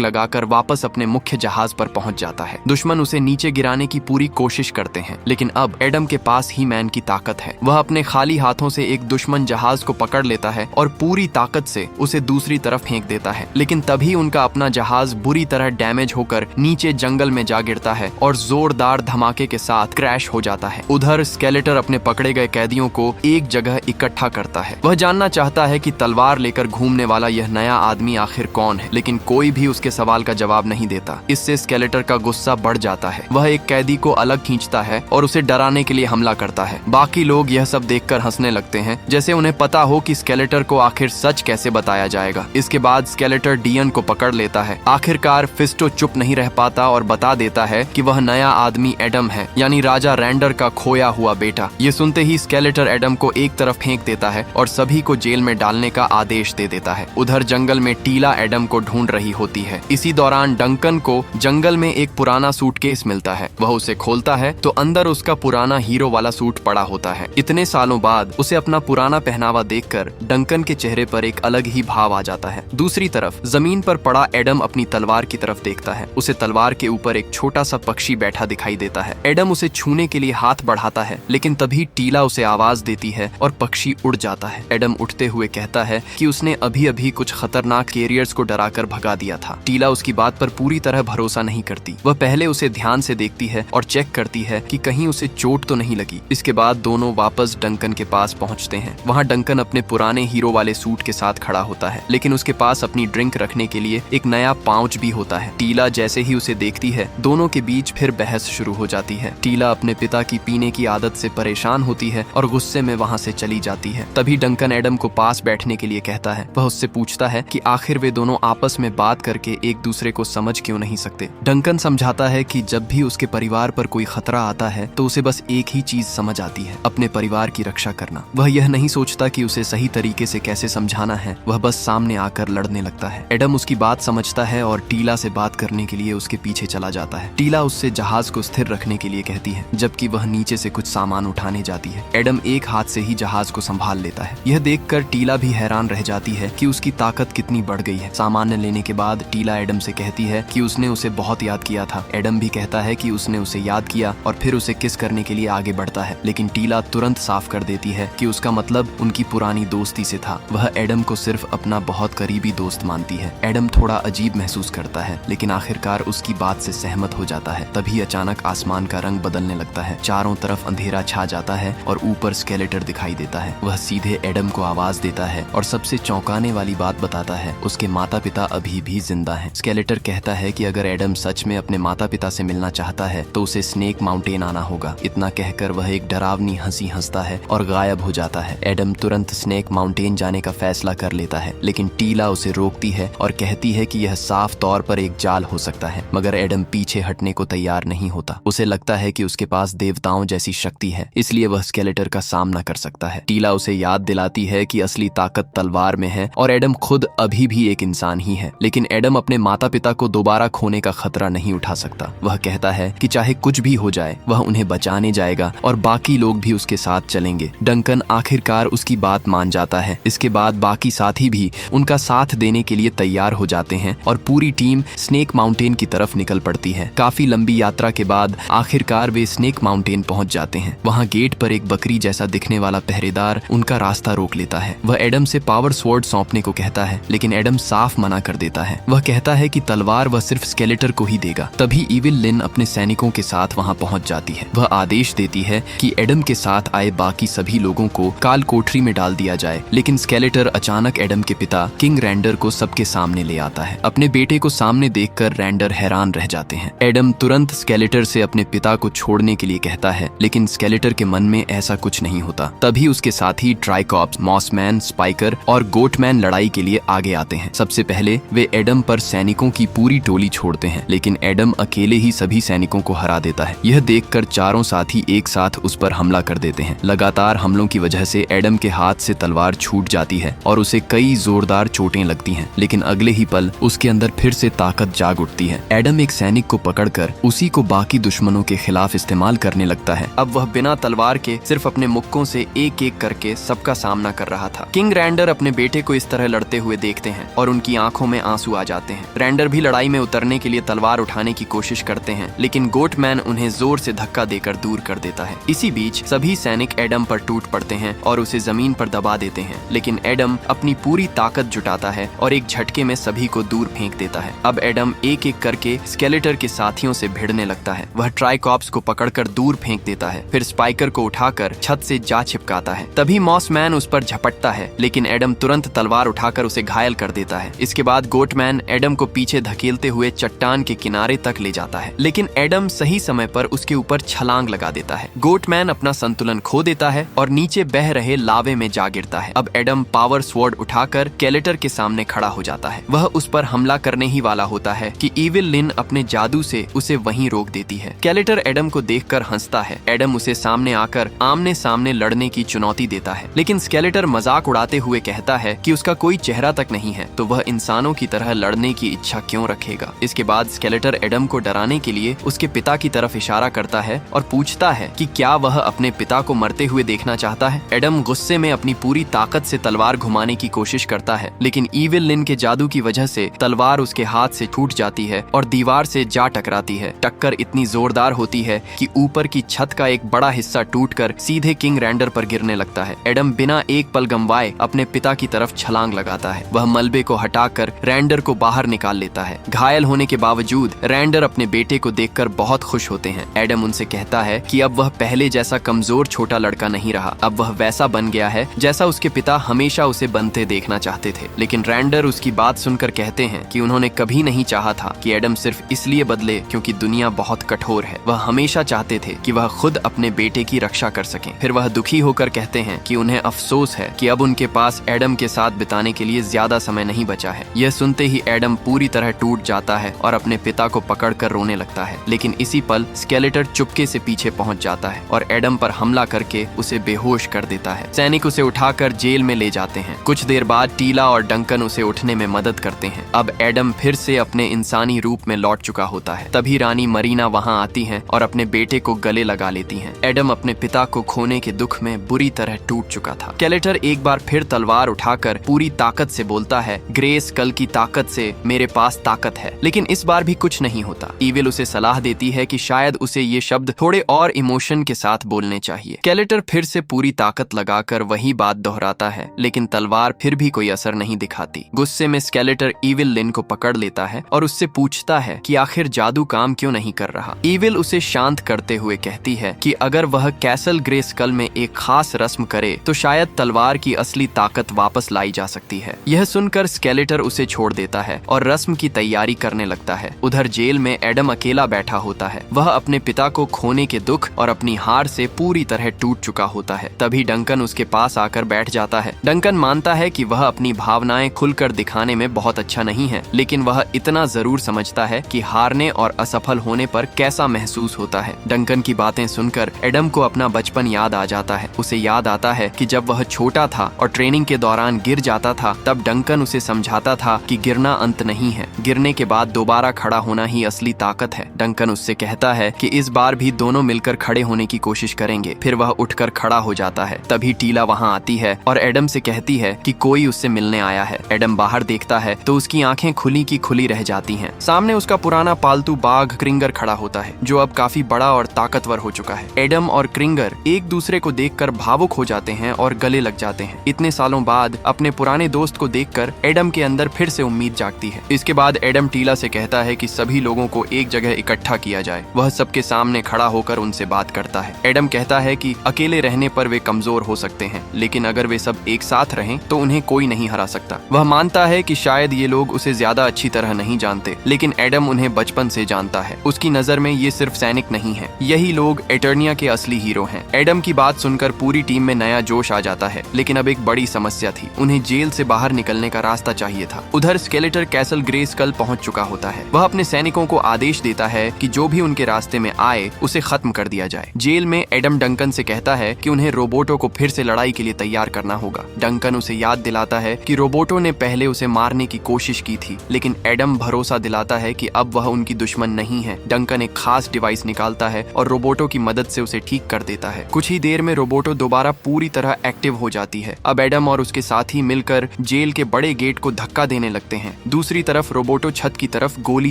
लगाकर वापस अपने मुख्य जहाज पर पहुंच जाता है। दुश्मन उसे नीचे गिराने की पूरी कोशिश करते हैं, लेकिन अब एडम के पास ही मैन की ताकत है। वह अपने खाली हाथों से एक दुश्मन जहाज को पकड़ लेता है और पूरी ताकत से उसे दूसरी तरफ फेंक देता है। लेकिन तभी उनका अपना जहाज बुरी तरह डैमेज होकर नीचे जंगल में जा गिरता है और जोरदार धमाके के साथ क्रैश हो जाता है। उधर स्केलेटर अपने पकड़े गए कैदियों को एक जगह इकट्ठा करता है। वह जानना चाहता है कि तलवार लेकर घूमने वाला यह नया आदमी आखिर कौन है, लेकिन कोई भी उसके सवाल का जवाब नहीं देता। इससे स्केलेटर का गुस्सा बढ़ जाता है। वह एक कैदी को अलग खींचता है और उसे डराने के लिए हमला करता है। बाकी लोग यह सब देखकर हंसने लगते हैं, जैसे उन्हें पता हो कि स्केलेटर को आखिर सच कैसे बताया जाएगा। इसके बाद स्केलेटर डियन को पकड़ लेता है। आखिरकार फिस्टो चुप नहीं रह पाता और बता देता है कि वह नया आदमी एडम है, यानी राजा रैंडर का खोया हुआ बेटा। ये सुनते ही स्केलेटर एडम को एक तरफ फेंक देता है और सभी को जेल में डालने का आदेश दे देता है। उधर जंगल में टीला एडम को ढूंढ रही होती है। इसी दौरान डंकन को जंगल में एक पुराना सूटकेस मिलता है। वह उसे खोलता है तो अंदर उसका पुराना हीरो वाला सूट पड़ा होता है। इतने सालों बाद उसे अपना पुराना पहनावा देखकर डंकन के चेहरे पर एक अलग ही भाव आ जाता है। दूसरी तरफ जमीन पर पड़ा एडम अपनी तलवार की तरफ देखता है। उसे तलवार के ऊपर एक छोटा सा पक्षी बैठा दिखाई देता है। एडम उसे छूने के लिए हाथ बढ़ाता है, लेकिन तभी टीला उसे आवाज देती है और पक्षी उड़ जाता है। एडम उठते हुए कहता है कि उसने अभी अभी कुछ खतरनाक कैरियर्स को डराकर भगा दिया था। टीला उसकी बात पर पूरी तरह भरोसा नहीं करती। वह पहले उसे ध्यान से देखती है और चेक करती है कि कहीं उसे चोट तो नहीं लगी। इसके बाद दोनों वापस डंकन के पास पहुंचते हैं। वहां डंकन अपने पुराने हीरो वाले सूट के साथ खड़ा होता है, लेकिन उसके पास अपनी ड्रिंक रखने के लिए एक नया पाउच भी होता है। टीला जैसे ही उसे देखती है, दोनों के बीच फिर बहस शुरू हो जाती है। टीला अपने पिता की पीने की आदत से परेशान होती है और गुस्से में वहां से चली जाती है। तभी डंकन एडम को पास बैठने के लिए कहता है। वह उससे पूछता है कि आखिर वे दोनों आपस में बात करके एक दूसरे को समझ क्यों नहीं सकते। डंकन समझाता है कि जब भी उसके परिवार पर कोई खतरा आता है तो उसे बस एक ही चीज समझ आती है, अपने परिवार की रक्षा करना। वह यह नहीं सोचता कि उसे सही तरीके से कैसे समझाना है, वह बस सामने आकर लड़ने लगता है। एडम उसकी बात समझता है और टीला से बात करने के लिए उसके पीछे चला जाता है। टीला उससे जहाज को स्थिर रखने के लिए कहती है, जबकि वह नीचे से कुछ सामान उठाने जाती है। एडम एक हाथ से ही जहाज को संभाल लेता है। यह देखकर टीला भी हैरान रह जाती है कि उसकी ताकत कितनी बढ़ गई है। सामान लेने के बाद टीला एडम से कहती है कि उसने उसे बहुत याद किया था। एडम भी कहता है कि उसने उसे याद किया और फिर उसे किस करने के लिए आगे बढ़ता है, लेकिन टीला तुरंत साफ कर देती है कि उसका मतलब उनकी पुरानी दोस्ती से था। वह एडम को सिर्फ अपना बहुत करीबी दोस्त मानती है। एडम थोड़ा अजीब महसूस करता है, लेकिन आखिरकार उसकी बात से सहमत हो जाता है। तभी अचानक आसमान का रंग बदलने लगता है। चारों तरफ अंधेरा छा जाता है और ऊपर स्केलेटर दिखाई देता है। वह सीधे एडम को आवाज देता है और सबसे चौंकाने वाली बात बताता है, उसके माता पिता अभी भी जिंदा हैं। स्केलेटर कहता है कि अगर एडम सच में अपने माता पिता से मिलना चाहता है तो उसे स्नेक माउंटेन आना होगा। इतना कहकर वह एक डरावनी हंसी हंसता है और गायब हो जाता है। एडम तुरंत स्नेक माउंटेन जाने का फैसला कर लेता है, लेकिन टीला उसे रोकती है और कहती है कि यह साफ तौर पर एक जाल हो सकता है। मगर एडम पीछे हटने को तैयार नहीं होता। उसे लगता है कि उसके पास देवताओं जैसी शक्ति है, इसलिए वह स्केलेटर का सामना कर सकता है। टीला उसे याद दिलाती है कि असली ताकत तलवार में है और एडम खुद अभी भी एक इंसान ही है। लेकिन एडम अपने माता पिता को दोबारा खोने का खतरा नहीं उठा सकता। वह कहता है कि चाहे कुछ भी हो जाए, वह उन्हें बचाने जाएगा और बाकी लोग भी उसके साथ चलेंगे। डंकन आखिरकार उसकी बात मान जाता है। इसके बाद बाकी साथी भी उनका साथ देने के लिए तैयार हो जाते हैं और पूरी टीम स्नेक माउंटेन की तरफ निकल पड़ती है। काफी लंबी यात्रा के बाद आखिरकार वे स्नेक माउंटेन पहुंच जाते हैं। वहां गेट पर एक बकरी जैसा दिखने वाला पहरेदार उनका रास्ता रोक लेता है। वह एडम से पावर स्वॉर्ड सौंपने को कहता है, लेकिन एडम साफ मना कर देता है। वह कहता है कि तलवार वह सिर्फ स्केलेटर को ही देगा। तभी इविल लिन अपने सैनिकों के साथ वहां पहुंच जाती है। वह आदेश देती है कि एडम के साथ आए बाकी सभी लोगों को काल कोठरी में डाल दिया जाए, लेकिन स्केलेटर अचानक एडम के पिता किंग रैंडर को सबके सामने ले आता है। अपने बेटे को सामने देखकर रैंडर हैरान रह जाते हैं। एडम तुरंत स्केलेटर से अपने पिता को छोड़ने के लिए कहता है, लेकिन स्केलेटर के मन में ऐसा कुछ नहीं होता। तभी उसके साथी ट्राइकॉप्स, मॉसमैन, स्पाइकर और गोटमैन लड़ाई के लिए आगे आते हैं। सबसे पहले वे एडम पर सैनिकों की पूरी टोली छोड़ते हैं, लेकिन एडम अकेले ही सभी सैनिकों को हरा देता है। यह देखकर चारों साथी एक साथ उस पर हमला कर देते हैं। लगातार हमलों की वजह से एडम के हाथ से तलवार छूट जाती है और उसे कई जोरदार चोटें लगती हैं, लेकिन अगले ही पल उसके अंदर फिर से ताकत जाग उठती है। एडम एक सैनिक को पकड़कर उसी को बाकी दुश्मनों के खिलाफ इस्तेमाल करने लगता है। अब वह बिना तलवार के सिर्फ अपने मुक्कों से एक एक करके सबका सामना कर रहा था। किंग रैंडर अपने बेटे को इस तरह लड़ते हुए देखते हैं और उनकी आंखों में आंसू आ जाते हैं। रैंडर भी लड़ाई में उतरने के लिए तलवार उठाने की कोशिश करते हैं, लेकिन गोटमैन उन्हें जोर से धक्का देकर दूर कर देता है। इसी बीच सभी सैनिक एडम पर टूट पड़ते हैं और उसे जमीन पर दबा देते हैं, लेकिन एडम अपनी पूरी ताकत जुटाता है और एक झटके में सभी को दूर फेंक देता है। अब एडम एक एक करके स्केलेटर के साथियों से भिड़ने लगता है। वह ट्राइकॉप्स को पकड़कर दूर फेंक देता है, फिर स्पाइकर को उठाकर छत से जा चिपकाता है। तभी मॉसमैन उस पर झपटता है, लेकिन एडम तुरंत तलवार उठाकर उसे घायल कर देता है। इसके बाद गोटमैन एडम को पीछे धकेलते हुए चट्टान के किनारे तक ले जाता है, लेकिन एडम सही समय पर उसके ऊपर छलांग लगा देता है। गोटमैन अपना संतुलन खो देता है और नीचे बह रहे लावे में जा गिरता है। अब एडम पावर स्वॉर्ड उठाकर स्केलेटर के सामने खड़ा हो जाता है। वह उस पर हमला करने ही वाला होता है कि इविल लिन अपने जादू से उसे वहीं रोक देती है। स्केलेटर एडम को देखकर हंसता है। एडम उसे सामने आकर आमने सामने लड़ने की चुनौती देता है, लेकिन स्केलेटर मजाक उड़ाते हुए कहता है कि उसका कोई चेहरा तक नहीं है, तो वह इंसानों की तरह लड़ने की इच्छा क्यों रखेगा। इसके बाद स्केलेटर एडम को डराने के लिए उसके पिता की तरफ इशारा करता है और पूछता है कि क्या वह अपने पिता को मरते हुए देखना चाहता है। एडम गुस्से में अपनी पूरी ताकत से तलवार घुमाने की कोशिश करता है, लेकिन इविल लिन के जादू की वजह से तलवार उसके हाथ से छूट जाती है और दीवार से जा टकराती है। टक्कर इतनी जोरदार होती है कि ऊपर की छत का एक बड़ा हिस्सा टूटकर सीधे किंग रैंडर पर गिरने लगता है। एडम बिना एक पल गंवाए अपने पिता की तरफ छलांग लगाता है। वह मलबे को हटाकर रैंडर को बाहर निकाल लेता है। घायल होने के बावजूद रैंडर अपने बेटे को देखकर बहुत खुश होते हैं। एडम उनसे कहता है कि अब वह पहले जैसा कमजोर छोटा लड़का नहीं रहा, अब वह वैसा बन गया है जैसा उसके पिता हमेशा उसे बनते देखना चाहते थे। लेकिन रैंडर उसकी बात सुनकर कहते हैं कि उन्होंने कभी नहीं चाहा था कि एडम सिर्फ इसलिए बदले क्योंकि दुनिया बहुत कठोर है। वह हमेशा चाहते थे कि वह खुद अपने बेटे की रक्षा कर सकें। फिर वह दुखी होकर कहते हैं कि उन्हें अफसोस है कि अब उनके पास एडम के साथ बिताने के लिए ज्यादा समय नहीं बचा है। यह सुनते ही एडम पूरी तरह टूट जाता है और अपने पिता को पकड़कर रोने लगता है, लेकिन इसी पल स्केलेटर चुपके से पीछे पहुंच जाता है और एडम पर हमला करके उसे बेहोश कर देता है। सैनिक उसे उठाकर जेल में ले जाते हैं। कुछ देर बाद टीला और डंकन उसे उठने में मदद करते हैं। अब एडम फिर से अपने इंसानी रूप में लौट चुका होता है। तभी रानी मरीना वहां आती हैं और अपने बेटे को गले लगा लेती हैं। एडम अपने पिता को खोने के दुख में बुरी तरह टूट चुका था। स्केलेटर एक बार फिर तलवार उठाकर पूरी ताकत से बोलता है, ग्रेस कल की ताकत से मेरे पास ताकत है। लेकिन इस बार भी कुछ नहीं होता। इविल उसे सलाह देती है कि शायद उसे ये शब्द थोड़े और इमोशन के साथ बोलने चाहिए। स्केलेटर फिर से पूरी ताकत लगाकर वही बात दोहराता है, लेकिन तलवार फिर भी कोई असर नहीं दिखाती। गुस्से में स्केलेटर इविल लिन को पकड़ लेता है और उससे पूछता है कि आखिर जादू काम क्यों नहीं कर रहा। इविल उसे शांत करते हुए कहती है कि अगर वह कैसल ग्रेस्कल में एक खास रस्म करे तो शायद तलवार की असली ताकत वापस लाई जा सकती है। यह सुनकर स्केलेटर उसे छोड़ देता है और रस्म की तैयारी करने लगता है। उधर जेल में एडम अकेला बैठा होता है। वह अपने पिता को खोने के दुख और अपनी हार से पूरी तरह टूट चुका होता है। तभी डंकन उसके पास आकर बैठ जाता है। डंकन मानता है कि वह अपनी भावनाएं खुलकर दिखाने में बहुत अच्छा नहीं है, लेकिन वह इतना जरूर समझता है कि हारने और असफल होने पर कैसा महसूस होता है। डंकन की बातें सुनकर एडम को अपना बचपन याद आ जाता है। उसे याद आता है कि जब वह छोटा था और ट्रेनिंग के दौरान गिर जाता था, तब डंकन उसे समझाता था कि गिरना अंत नहीं है, गिरने के बाद दोबारा खड़ा होना ही असली ताकत है। डंकन उससे कहता है कि इस बार भी दोनों मिलकर खड़े होने की कोशिश करेंगे। फिर वह उठकर खड़ा हो जाता है। तभी टीला वहां आती है और एडम से कहती है कि कोई उससे मिलने आया है। एडम बाहर देखता है तो उसकी आंखें खुली की खुली रह जाती हैं। सामने उसका पुराना पालतू बाघ क्रिंगर खड़ा होता है, जो अब काफी बड़ा और ताकतवर हो चुका है। एडम और क्रिंगर एक दूसरे को देखकर भावुक हो जाते हैं और गले लग जाते हैं। इतने सालों बाद अपने पुराने दोस्त को देखकर एडम के अंदर फिर से उम्मीद जागती है। इसके बाद एडम टीला से कहता है कि सभी लोगों को एक जगह इकट्ठा किया जाए। वह सबके सामने खड़ा होकर उनसे बात करता है। एडम कहता है कि अकेले रहने पर वे कमजोर हो सकते हैं, लेकिन अगर वे सब एक साथ रहें तो उन्हें कोई नहीं हरा सकता। वह मानता है कि शायद ये लोग उसे ज्यादा अच्छी तरह नहीं जानते, लेकिन एडम उन्हें बचपन से जानता है। उसकी नजर में ये सिर्फ सैनिक नहीं है, यही लोग एटर्निया के असली हीरो हैं। एडम की बात सुनकर पूरी टीम में नया जोश आ जाता है, लेकिन अब एक बड़ी समस्या थी। उन्हें जेल से बाहर निकलने का रास्ता चाहिए था। उधर स्केलेटर कैसल ग्रेस्कल पहुंच चुका होता है। वह अपने सैनिकों को आदेश देता है कि जो भी उनके रास्ते में आए उसे खत्म कर दिया जाए। जेल में एडम डंकन से कहता है कि उन्हें रोबोटों को फिर से लड़ाई के लिए तैयार करना होगा। डंकन उसे याद दिलाता है कि रोबोटों ने पहले उसे मारने की कोशिश की थी, लेकिन एडम भरोसा दिलाता है कि अब वह उनकी दुश्मन नहीं है। डंकन एक खास डिवाइस निकालता है और रोबोटों की मदद से उसे ठीक कर देता है। कुछ ही देर में रोबोटो दोबारा पूरी तरह एक्टिव हो जाती है अब एडम और उसके साथी मिलकर जेल के बड़े गेट को धक्का देने लगते हैं। दूसरी तरफ रोबोटो छत की तरफ गोली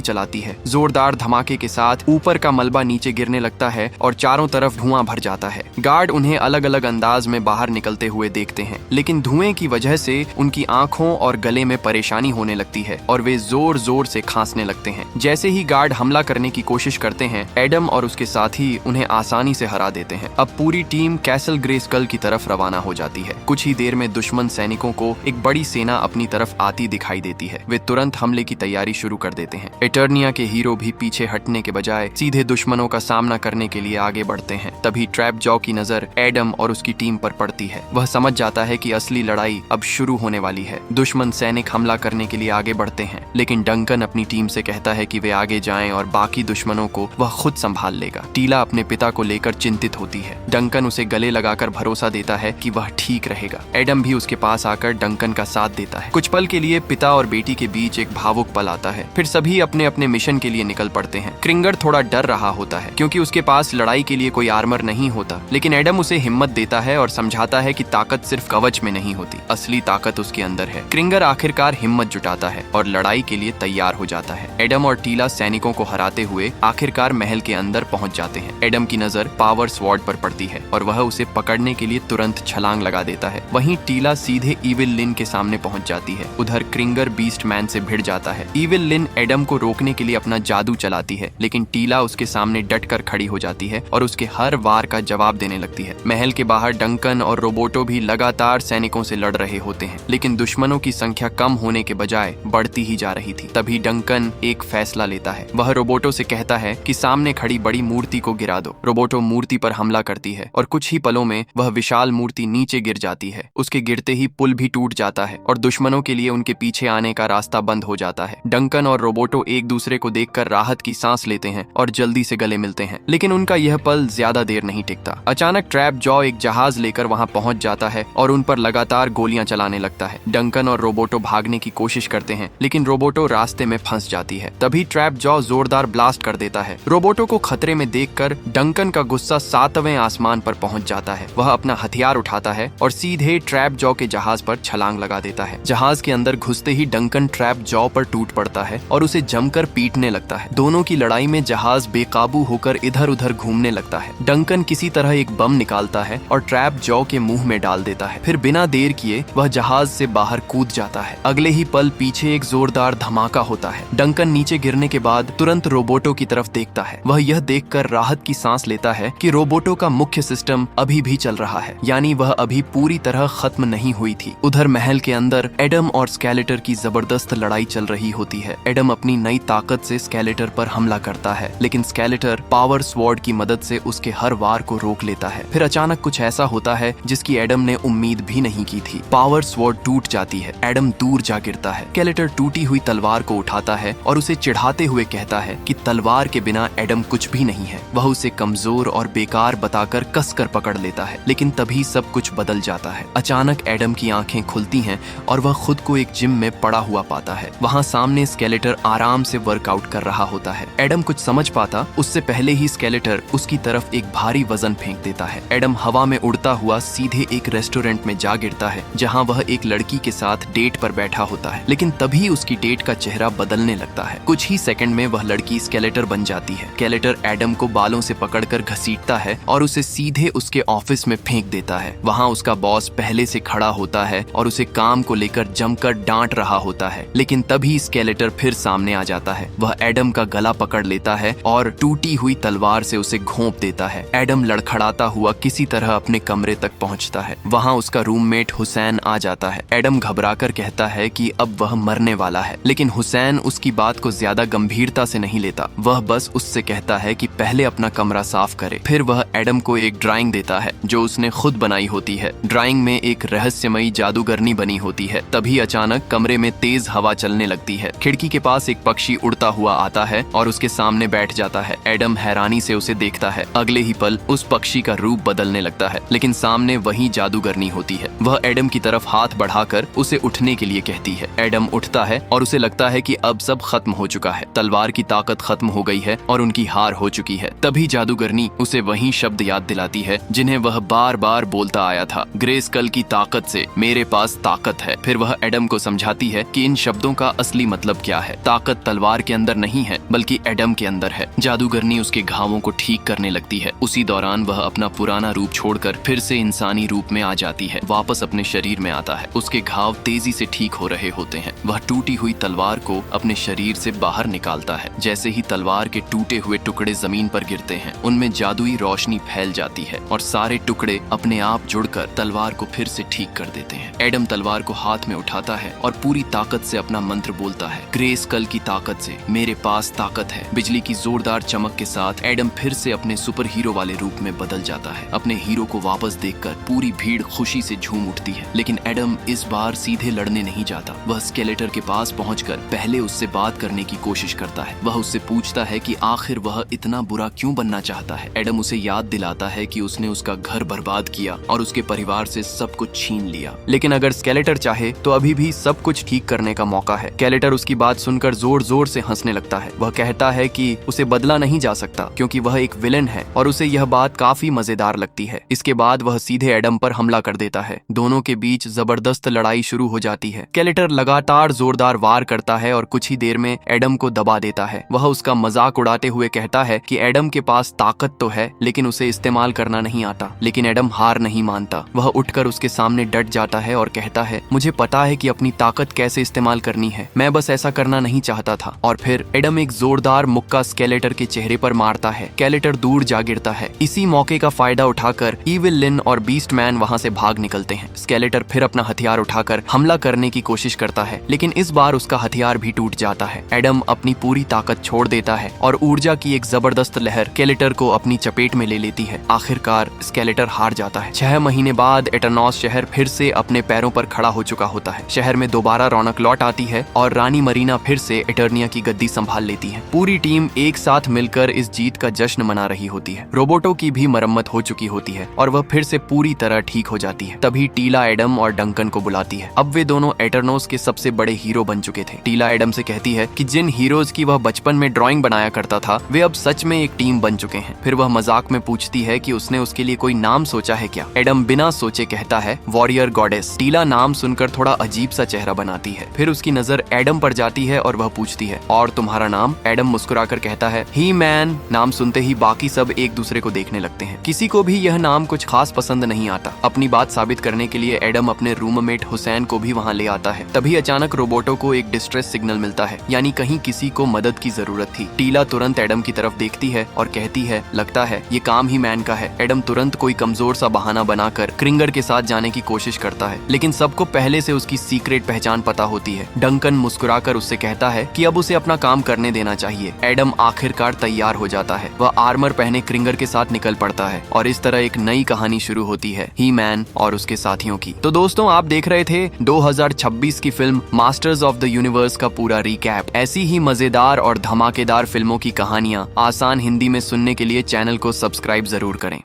चलाती है। जोरदार धमाके के साथ ऊपर का मलबा नीचे गिरने लगता है और चारों तरफ धुआं भर जाता है। गार्ड उन्हें अलग अलग अंदाज में बाहर निकलते हुए देखते हैं, लेकिन धुएं की वजह से उनकी आंखों और गले में परेशानी होने लगती है और वे जोर जोर से खांसने लगते हैं। जैसे ही गार्ड हमला करने की कोशिश करते हैं, एडम और उसके साथी उन्हें आसानी से हरा देते हैं। अब पूरी टीम कैसल ग्रेस्कल की तरफ रवाना हो जाती है। कुछ ही देर में दुश्मन सैनिकों को एक बड़ी सेना अपनी तरफ आती दिखाई देती है। वे तुरंत हमले की तैयारी शुरू कर देते हैं। एटर्निया के हीरो भी पीछे हटने के बजाय सीधे दुश्मनों का सामना करने के लिए आगे बढ़ते हैं। तभी ट्रैप जॉ की नजर एडम और उसकी टीम पर पड़ती है। वह समझ जाता है कि असली लड़ाई अब शुरू होने वाली है। दुश्मन सैनिक हमला करने के लिए आगे बढ़ते हैं, लेकिन डंकन अपनी टीम से कहता है कि वे आगे जाएं और बाकी दुश्मनों को वह खुद संभाल लेगा। टीला अपने पिता को लेकर चिंतित होती है। डंकन उसे गले लगाकर भरोसा देता है कि वह ठीक रहेगा। एडम भी उसके पास आकर डंकन का साथ देता है। कुछ पल के लिए पिता और बेटी के बीच एक भावुक पल आता है। फिर सभी अपने अपने मिशन के लिए निकल पड़ते हैं। क्रिंगर थोड़ा डर रहा होता है क्योंकि उसके पास लड़ाई के लिए कोई आर्मर नहीं होता, लेकिन एडम उसे हिम्मत देता है और समझाता है कि ताकत सिर्फ कवच में नहीं होती, असली ताकत उसके अंदर है। क्रिंगर आखिरकार हिम्मत जुटाता है और लड़ाई के लिए तैयार हो जाता है। एडम और टीला सैनिकों को हराते हुए आखिरकार महल के अंदर पहुंच जाते हैं। एडम की नजर पावर स्वॉर्ड पर पड़ती है और वह उसे पकड़ने के लिए तुरंत छलांग लगा देता है। वहीं टीला सीधे इविल लिन के सामने पहुंच जाती है। उधर क्रिंगर बीस्ट मैन से भिड़ जाता है। इविल लिन एडम को रोकने के लिए अपना जादू चलाती है, लेकिन टीला उसके सामने डटकर खड़ी हो जाती है और उसके हर वार का जवाब देने लगती है। महल के बाहर डंकन और रोबोटो भी लगातार सैनिकों से लड़ रहे होते हैं, लेकिन दुश्मनों की संख्या कम होने के बजाय बढ़ती ही जा रही थी। तभी डंकन एक फैसला लेता है। वह रोबोटो से कहता है कि सामने खड़ी बड़ी मूर्ति को गिरा दो। रोबोटो मूर्ति पर हमला करती है और कुछ ही पलों में वह विशाल मूर्ति नीचे गिर जाती है। उसके गिरते ही पुल भी टूट जाता है और दुश्मनों के लिए उनके पीछे आने का रास्ता बंद हो जाता है। डंकन और रोबोटो एक दूसरे को देखकर राहत की सांस लेते हैं और जल्दी से गले मिलते हैं, लेकिन उनका यह पल ज्यादा देर नहीं टिकता। अचानक ट्रैप जॉ एक जहाज लेकर वहां पहुंच जाता है और उन पर लगातार गोलियां चलाने लगता है। डंकन और रोबोटो भागने की कोशिश करते हैं, लेकिन रोबोटो रास्ते में फंस जाती है। तभी ट्रैप जॉ जोरदार ब्लास्ट कर देता है। रोबोटो को खतरे में देखकर डंकन का गुस्सा 7वें आसमान पर पहुंच जाता है। वह अपना हथियार उठाता है और सीधे ट्रैप जॉ के जहाज पर छलांग लगा देता है। जहाज के अंदर घुसते ही डंकन ट्रैप जॉ पर टूट पड़ता है और उसे जमकर पीटने लगता है। दोनों की लड़ाई में जहाज बेकाबू होकर इधर उधर घूमने लगता है। डंकन किसी तरह एक बम निकालता है और ट्रैप जॉ के मुंह में डाल देता है। फिर बिना देर किए वह जहाज से बाहर कूद जाता है। अगले ही पल पीछे एक जोरदार धमाका होता है। डंकन नीचे गिरने के बाद तुरंत रोबोटो की तरफ देखता है। वह यह देखकर राहत की सांस लेता है कि रोबोटो का मुख्य सिस्टम अभी भी चल रहा है, यानी वह अभी पूरी तरह खत्म नहीं हुई थी। उधर महल के अंदर एडम और स्केलेटर की जबरदस्त लड़ाई चल रही होती है। एडम अपनी नई ताकत से स्केलेटर पर हमला करता है, लेकिन स्केलेटर पावर स्वॉर्ड की मदद से उसके हर वार को रोक लेता है। फिर अचानक कुछ ऐसा होता है जिसकी एडम ने उम्मीद भी नहीं की थी। पावर स्वॉर्ड टूट जाती है। एडम दूर जा गिरता है। स्केलेटर टूटी हुई तलवार को उठाता है और उसे चिढ़ाते हुए कहता है कि तलवार के बिना एडम कुछ भी नहीं है। वह उसे कमजोर और बेकार बताकर कसकर पकड़ लेता है, लेकिन तभी सब कुछ बदल जाता है। अचानक एडम की आंखें खुलती हैं और वह खुद को एक जिम में पड़ा हुआ पाता है। वहाँ सामने स्केलेटर आराम से वर्कआउट कर रहा होता है। एडम कुछ समझ पाता उससे पहले ही स्केलेटर उसकी तरफ एक भारी वजन फेंक देता है। एडम हवा में उड़ता हुआ सीधे एक रेस्टोरेंट में जा गिरता है, जहाँ वह एक लड़की के साथ डेट पर बैठा होता है, लेकिन तभी उसकी डेट का चेहरा बदलने लगता है। कुछ ही सेकंड में वह लड़की स्केलेटर बन जाती है। स्केलेटर एडम को बालों से पकड़कर घसीटता है और उसे सीधे उसके ऑफिस में फेंक देता है। वहाँ उसका बॉस पहले से खड़ा होता है और उसे काम को लेकर जमकर डांट रहा होता है, लेकिन तभी स्केलेटर फिर सामने आ जाता है। वह एडम का गला पकड़ लेता है और टूटी हुई तलवार से उसे घोंप देता है। एडम लड़खड़ाता हुआ किसी तरह अपने कमरे तक पहुंचता है। वहाँ उसका रूममेट हुसैन आ जाता है। एडम घबराकर कहता है कि अब वह मरने वाला है, लेकिन हुसैन उसकी बात को ज्यादा गंभीरता से नहीं लेता। वह बस उससे कहता है कि पहले अपना कमरा साफ करे। फिर वह एडम को एक ड्राइंग देता है जो उसने खुद बनाई होती है। ड्राइंग में एक रहस्यमयी जादूगरनी बनी होती है। तभी अचानक कमरे में तेज हवा चलने लगती है। खिड़की के पास एक पक्षी उड़ता हुआ आता है और उसके सामने बैठ जाता है। एडम हैरानी से उसे देखता है। अगले ही पल उस पक्षी का रूप बदलने लगता है, लेकिन सामने वही जादूगरनी होती है। वह एडम की तरफ हाथ बढ़ाकर उसे उठने के लिए कहती है। एडम उठता है और उसे लगता है कि अब सब खत्म हो चुका है। तलवार की ताकत खत्म हो गई है और उनकी हार हो चुकी है। तभी जादूगरनी उसे वही शब्द याद दिलाती है जिन्हें वह बार बार बोलता आया था। ग्रेस्कल कल की ताकत से, मेरे पास ताकत है। फिर वह एडम को समझाती है कि इन शब्दों का असली मतलब क्या है। ताकत तलवार के अंदर नहीं है बल्कि एडम के अंदर है। जादूगरनी उसके घावों को ठीक करने लगती है। उसी दौरान वह अपना पुराना रूप छोड़कर फिर से इंसानी रूप में आ जाती है, वापस अपने शरीर में आता है। उसके घाव तेजी से ठीक हो रहे होते हैं। वह टूटी हुई तलवार को अपने शरीर से बाहर निकालता है। जैसे ही तलवार के टूटे हुए टुकड़े जमीन पर गिरते हैं, उनमें जादुई रोशनी फैल जाती है और सारे टुकड़े अपने आप जुड़कर तलवार को फिर से ठीक कर देते हैं। एडम तलवार को हाथ में उठाता है और पूरी ताकत से अपना मंत्र बोलता है, ग्रेस कल की ताकत से, मेरे पास ताकत है। बिजली की जोरदार चमक के साथ एडम फिर से अपने सुपर हीरो वाले रूप में बदल जाता है। अपने हीरो को वापस देखकर पूरी भीड़ खुशी से झूम उठती है। लेकिन एडम इस बार सीधे लड़ने नहीं जाता। वह स्केलेटर के पास पहुंचकर पहले उससे बात करने की कोशिश करता है। वह उससे पूछता है कि आखिर वह इतना बुरा क्यों बनना चाहता है। एडम उसे याद दिलाता है कि उसने उसका घर बर्बाद किया और उसके परिवार से सब कुछ छीन लिया, लेकिन अगर स्केलेटर चाहे तो अभी भी सब कुछ ठीक करने का मौका है। स्केलेटर उसकी बात सुनकर जोर जोर से हंसने लगता है। वह कहता है कि उसे बदला नहीं जा सकता क्योंकि वह एक विलेन है और उसे यह बात काफी मजेदार लगती है। इसके बाद वह सीधे एडम पर हमला कर देता है। दोनों के बीच जबरदस्त लड़ाई शुरू हो जाती है। स्केलेटर लगातार जोरदार वार करता है और कुछ ही देर में एडम को दबा देता है। वह उसका मजाक उड़ाते हुए कहता है कि एडम के पास ताकत तो है लेकिन उसे इस्तेमाल करना नहीं आता। लेकिन एडम हार नहीं मानता। वह उठकर उसके सामने डट जाता है और कहता है, मुझे पता है कि अपनी ताकत कैसे इस्तेमाल करनी है, मैं बस ऐसा करना नहीं चाहता था। और फिर एडम एक जोरदार मुक्का स्केलेटर के चेहरे पर मारता है। स्केलेटर दूर जा गिरता है। इसी मौके का फायदा उठाकर इविल लिन और बीस्ट मैन वहाँ से भाग निकलते हैं। स्केलेटर फिर अपना हथियार उठाकर हमला करने की कोशिश करता है, लेकिन इस बार उसका हथियार भी टूट जाता है। एडम अपनी पूरी ताकत छोड़ देता है और ऊर्जा की एक जबरदस्त लहर स्केलेटर को अपनी चपेट में ले लेती है। आखिरकार स्केलेटर हार जाता है। 6 महीने बाद एटरनॉस शहर फिर से अपने पैरों पर खड़ा हो चुका होता है। शहर में दोबारा रौनक लौट आती है और रानी मरीना फिर से एटर्निया की गद्दी संभाल लेती है। पूरी टीम एक साथ मिलकर इस जीत का जश्न मना रही होती है। रोबोटों की भी मरम्मत हो चुकी होती है और वह फिर से पूरी तरह ठीक हो जाती है। तभी टीला एडम और डंकन को बुलाती है। अब वे दोनों एटरनोस के सबसे बड़े हीरो बन चुके थे। टीला एडम से कहती है कि जिन हीरोज की वह बचपन में ड्राइंग बनाया करता था वे अब सच में एक टीम बन चुके हैं। फिर वह मजाक में पूछती है कि उसने उसके लिए कोई नाम सोचा है क्या। एडम बिना सोचे कहता है, वॉरियर गॉडेस। टीला नाम सुनकर थोड़ा अजीब सा चेहरा बनाती है। फिर उसकी नजर एडम पर जाती है और वह पूछती है, और तुम्हारा नाम? एडम मुस्कुराकर कहता है, ही मैन। नाम सुनते ही बाकी सब एक दूसरे को देखने लगते हैं। किसी को भी यह नाम कुछ खास पसंद नहीं आता। अपनी बात साबित करने के लिए एडम अपने रूममेट हुसैन को भी वहाँ ले आता है। तभी अचानक रोबोटों को एक डिस्ट्रेस सिग्नल मिलता है, यानी कहीं किसी को मदद की जरूरत थी। टीला तुरंत एडम की तरफ देखती है और कहती है, लगता है ये काम ही मैन का है। एडम तुरंत कोई कमजोर सा बहाना बनाकर क्रिंगर के साथ जाने की कोशिश करता है, लेकिन सबको पहले से उसकी सीक्रेट पहचान पता होती है। डंकन मुस्कुराकर उससे कहता है कि अब उसे अपना काम करने देना चाहिए। एडम आखिरकार तैयार हो जाता है। वह आर्मर पहने क्रिंगर के साथ निकल पड़ता है और इस तरह एक नई कहानी शुरू होती है, ही मैन और उसके साथियों की। तो दोस्तों, आप देख रहे थे 2026 की film masters of the universe का पूरा रिकैप। ऐसी ही मजेदार और धमाकेदार फिल्मों की कहानियां आसान हिंदी में सुनने के लिए चैनल को सब्सक्राइब जरूर करें।